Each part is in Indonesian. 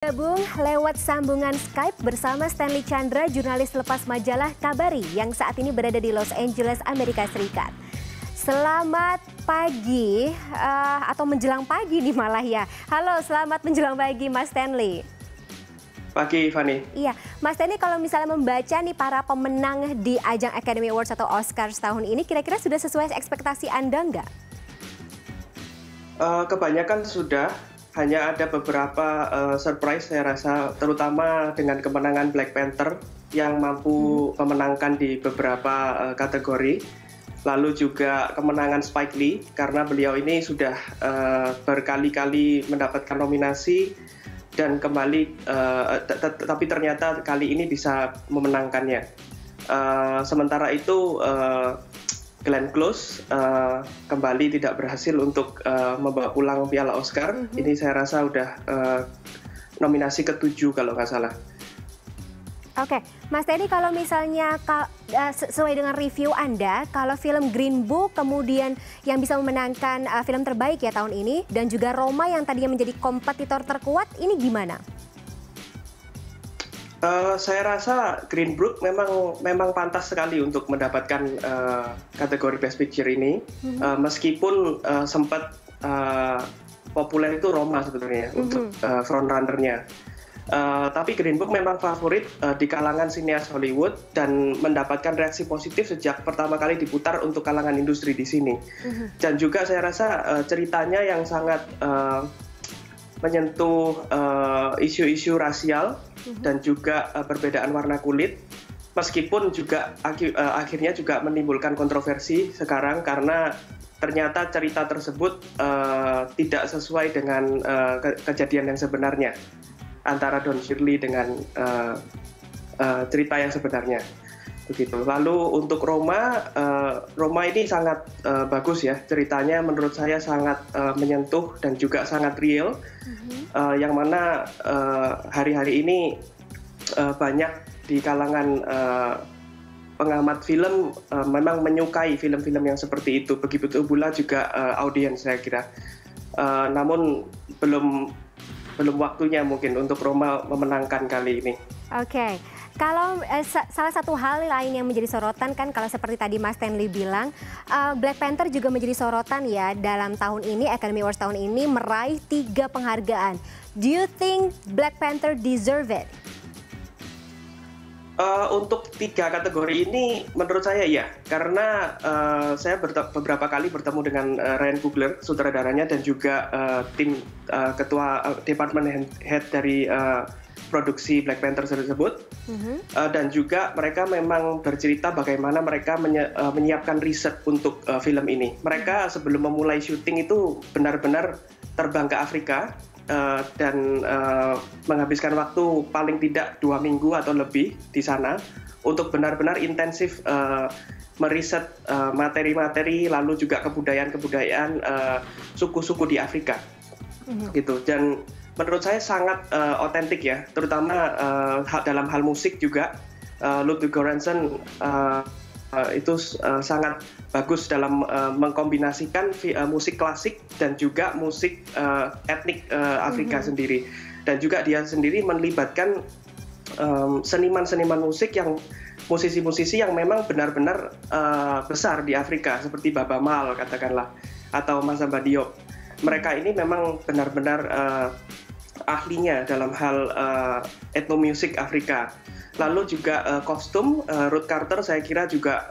Gabung lewat sambungan Skype bersama Stanley Chandra, jurnalis lepas majalah Kabari yang saat ini berada di Los Angeles, Amerika Serikat. Selamat pagi, atau menjelang pagi nih malah ya. Halo, selamat menjelang pagi Mas Stanley. Pagi, Fani. Iya, Mas Stanley, kalau misalnya membaca nih para pemenang di ajang Academy Awards atau Oscars tahun ini, kira-kira sudah sesuai ekspektasi Anda nggak? Kebanyakan sudah. Hanya ada beberapa surprise saya rasa, terutama dengan kemenangan Black Panther yang mampu memenangkan di beberapa kategori. Lalu juga kemenangan Spike Lee karena beliau ini sudah berkali-kali mendapatkan nominasi dan kembali, tapi ternyata kali ini bisa memenangkannya. Sementara itu Glenn Close kembali tidak berhasil untuk membawa pulang piala Oscar. Ini saya rasa udah nominasi ke-7 kalau nggak salah. Oke, Mas Teddy, kalau misalnya sesuai dengan review Anda, kalau film Green Book kemudian yang bisa memenangkan film terbaik ya tahun ini, dan juga Roma yang tadinya menjadi kompetitor terkuat, ini gimana? Saya rasa Green Book memang pantas sekali untuk mendapatkan kategori Best Picture ini, meskipun sempat populer itu Roma sebetulnya untuk frontrunner-nya. Tapi Green Book memang favorit di kalangan sineas Hollywood dan mendapatkan reaksi positif sejak pertama kali diputar untuk kalangan industri di sini. Dan juga saya rasa ceritanya yang sangat menyentuh isu-isu rasial dan juga perbedaan warna kulit, meskipun juga akhirnya juga menimbulkan kontroversi sekarang karena ternyata cerita tersebut tidak sesuai dengan kejadian yang sebenarnya antara Don Shirley dengan cerita yang sebenarnya. Begitu. Lalu untuk Roma ini sangat bagus ya, ceritanya menurut saya sangat menyentuh dan juga sangat real, yang mana hari-hari ini banyak di kalangan pengamat film memang menyukai film-film yang seperti itu, begitu pula juga audiens saya kira. Namun belum waktunya mungkin untuk Roma memenangkan kali ini. Oke. Kalau salah satu hal lain yang menjadi sorotan kan, kalau seperti tadi Mas Stanley bilang, Black Panther juga menjadi sorotan ya dalam tahun ini, Academy Awards tahun ini meraih 3 penghargaan. Do you think Black Panther deserve it? Untuk 3 kategori ini menurut saya ya, karena saya beberapa kali bertemu dengan Ryan Coogler, sutradaranya, dan juga tim ketua department head dari produksi Black Panther tersebut, dan juga mereka memang bercerita bagaimana mereka menyiapkan riset untuk film ini. Mereka sebelum memulai syuting itu benar-benar terbang ke Afrika dan menghabiskan waktu paling tidak 2 minggu atau lebih di sana untuk benar-benar intensif meriset materi-materi, lalu juga kebudayaan-kebudayaan suku-suku di Afrika, gitu. Dan menurut saya sangat otentik ya, terutama dalam hal musik juga. Ludwig Göransson itu sangat bagus dalam mengkombinasikan musik klasik dan juga musik etnik Afrika sendiri. Dan juga dia sendiri melibatkan seniman-seniman musik yang musisi-musisi yang memang benar-benar besar di Afrika, seperti Baaba Maal katakanlah, atau Masamba Diop. Mereka ini memang benar-benar ahlinya dalam hal etnomusik Afrika. Lalu juga kostum, Ruth Carter saya kira juga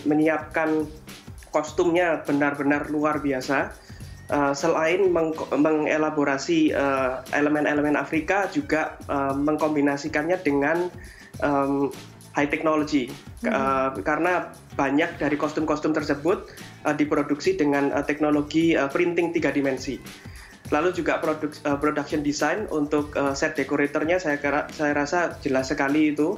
menyiapkan kostumnya benar-benar luar biasa. Selain mengelaborasi elemen-elemen Afrika, juga mengkombinasikannya dengan high technology. Karena banyak dari kostum-kostum tersebut diproduksi dengan teknologi printing 3 dimensi. Lalu juga production design untuk set dekoratornya saya rasa jelas sekali itu,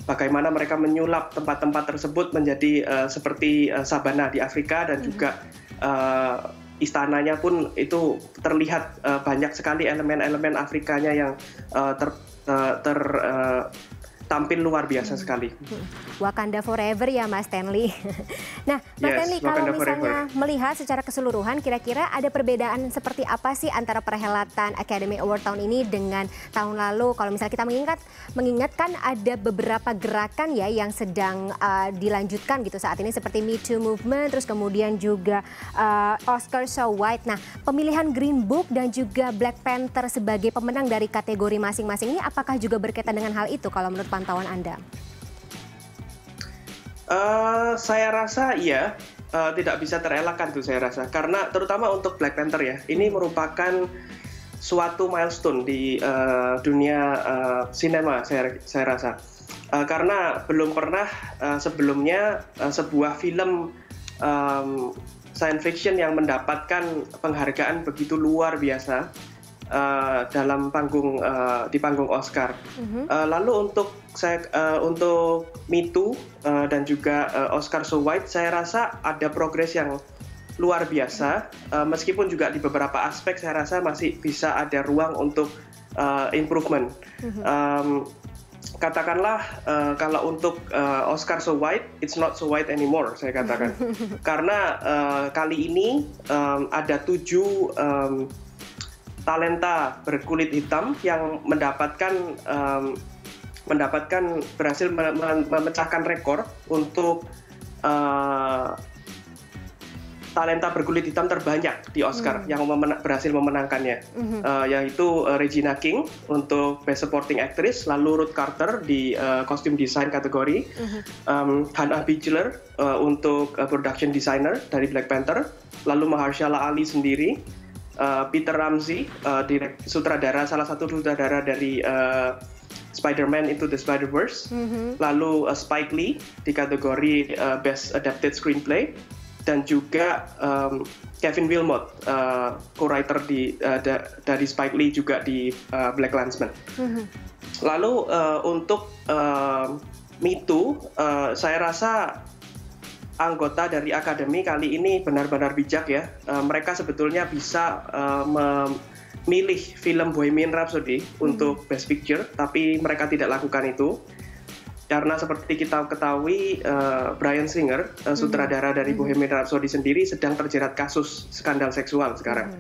bagaimana mereka menyulap tempat-tempat tersebut menjadi seperti sabana di Afrika, dan juga istananya pun itu terlihat banyak sekali elemen-elemen Afrikanya yang tampil luar biasa sekali. Wakanda Forever ya Mas Stanley. Nah, Mas Stanley, kalau misalnya melihat secara keseluruhan, kira-kira ada perbedaan seperti apa sih antara perhelatan Academy Award tahun ini dengan tahun lalu? Kalau misalnya kita mengingatkan ada beberapa gerakan ya yang sedang dilanjutkan gitu saat ini, seperti Me Too Movement, terus kemudian juga Oscar So White. Nah, pemilihan Green Book dan juga Black Panther sebagai pemenang dari kategori masing-masing ini apakah juga berkaitan dengan hal itu kalau menurut pantauan Anda? Saya rasa iya, tidak bisa terelakkan tuh saya rasa. Karena terutama untuk Black Panther ya, ini merupakan suatu milestone di dunia sinema saya rasa. Karena belum pernah sebelumnya sebuah film science fiction yang mendapatkan penghargaan begitu luar biasa dalam di panggung Oscar. Lalu untuk Me Too dan juga Oscar So White, saya rasa ada progres yang luar biasa. Meskipun juga di beberapa aspek saya rasa masih bisa ada ruang untuk improvement. Katakanlah kalau untuk Oscar So White, it's not so white anymore, saya katakan. Karena kali ini ada 7 talenta berkulit hitam yang berhasil memecahkan rekor untuk talenta berkulit hitam terbanyak di Oscar yang berhasil memenangkannya, yaitu Regina King untuk Best Supporting Actress, lalu Ruth Carter di Costume Design kategori, Hannah Bigler untuk Production Designer dari Black Panther, lalu Mahershala Ali sendiri, Peter Ramsey, salah satu sutradara dari Spider-Man Into the Spider-Verse, lalu Spike Lee di kategori Best Adapted Screenplay, dan juga Kevin Wilmot, co-writer dari Spike Lee juga di Black Klansman. Lalu untuk Me Too, saya rasa anggota dari Akademi kali ini benar-benar bijak ya. Mereka sebetulnya bisa memilih film Bohemian Rhapsody untuk Best Picture, tapi mereka tidak lakukan itu. Karena seperti kita ketahui, Bryan Singer, sutradara dari Bohemian Rhapsody sendiri sedang terjerat kasus skandal seksual sekarang.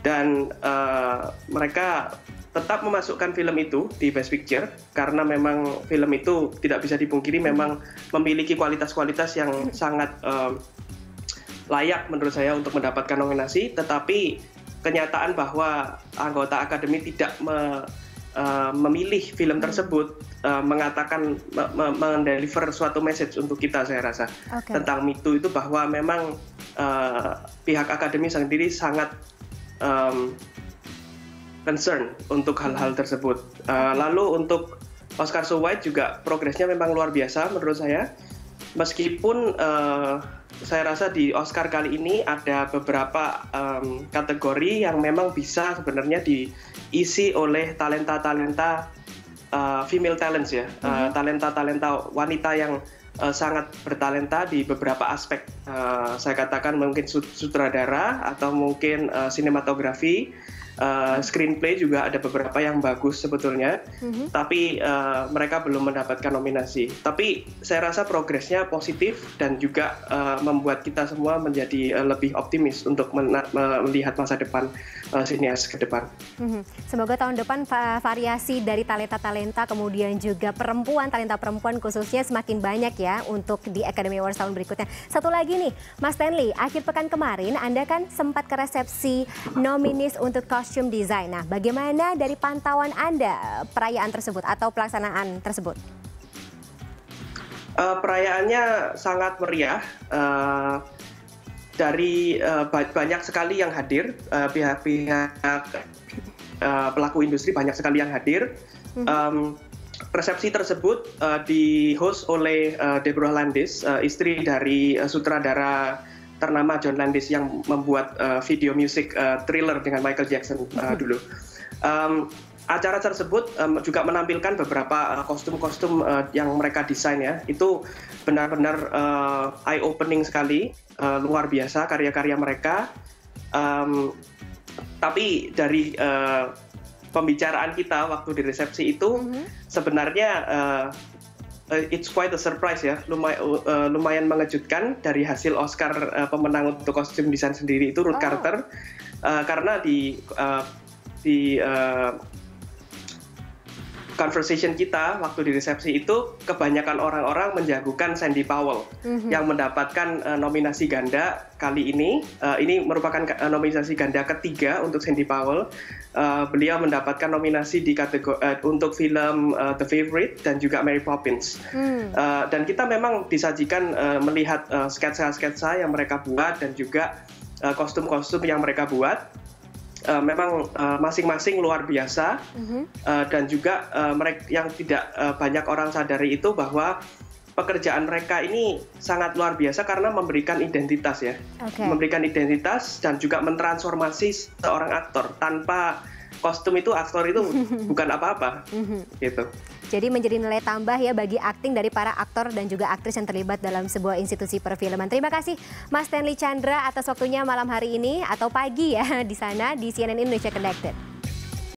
Dan mereka tetap memasukkan film itu di Best Picture karena memang film itu tidak bisa dipungkiri memang memiliki kualitas-kualitas yang sangat layak menurut saya untuk mendapatkan nominasi, tetapi kenyataan bahwa anggota Akademi tidak memilih film tersebut mengatakan mendeliver suatu message untuk kita, saya rasa tentang Me Too itu, bahwa memang pihak Akademi sendiri sangat concern untuk hal-hal tersebut. Lalu untuk Oscar So White juga progresnya memang luar biasa menurut saya. Meskipun saya rasa di Oscar kali ini ada beberapa kategori yang memang bisa sebenarnya diisi oleh talenta-talenta female talents ya, talenta-talenta wanita yang sangat bertalenta di beberapa aspek. Saya katakan mungkin sutradara atau mungkin sinematografi, screenplay juga ada beberapa yang bagus sebetulnya, tapi mereka belum mendapatkan nominasi. Tapi saya rasa progresnya positif dan juga membuat kita semua menjadi lebih optimis untuk melihat masa depan sinias ke depan. Semoga tahun depan variasi dari talenta-talenta kemudian juga talenta perempuan khususnya semakin banyak ya untuk di Academy Awards tahun berikutnya. Satu lagi nih, Mas Stanley, akhir pekan kemarin Anda kan sempat ke resepsi nominis untuk costume design. Nah, bagaimana dari pantauan Anda perayaan tersebut atau pelaksanaan tersebut? Perayaannya sangat meriah. Dari banyak sekali yang hadir, pihak-pihak pelaku industri banyak sekali yang hadir. Resepsi tersebut di-host oleh Deborah Landis, istri dari sutradara ternama John Landis yang membuat video music Thriller dengan Michael Jackson dulu. Acara tersebut juga menampilkan beberapa kostum-kostum yang mereka desain ya. Itu benar-benar eye-opening sekali, luar biasa karya-karya mereka. Tapi dari pembicaraan kita waktu di resepsi itu sebenarnya it's quite a surprise ya, lumayan mengejutkan dari hasil Oscar pemenang untuk kostum desain sendiri itu Ruth Carter, karena di conversation kita waktu di resepsi itu kebanyakan orang-orang menjagokan Sandy Powell yang mendapatkan nominasi ganda kali ini. Ini merupakan nominasi ganda ketiga untuk Sandy Powell. Beliau mendapatkan nominasi di kategori untuk film The Favourite dan juga Mary Poppins. Dan kita memang disajikan melihat sketsa-sketsa yang mereka buat dan juga kostum-kostum yang mereka buat. Memang masing-masing luar biasa, dan juga mereka yang tidak banyak orang sadari itu bahwa pekerjaan mereka ini sangat luar biasa karena memberikan identitas ya, memberikan identitas dan juga mentransformasi seorang aktor. Tanpa kostum itu aktor itu bukan apa-apa, gitu. Jadi menjadi nilai tambah ya bagi akting dari para aktor dan juga aktris yang terlibat dalam sebuah institusi perfilman. Terima kasih Mas Stanley Tjandra atas waktunya malam hari ini atau pagi ya di sana di CNN Indonesia Connected.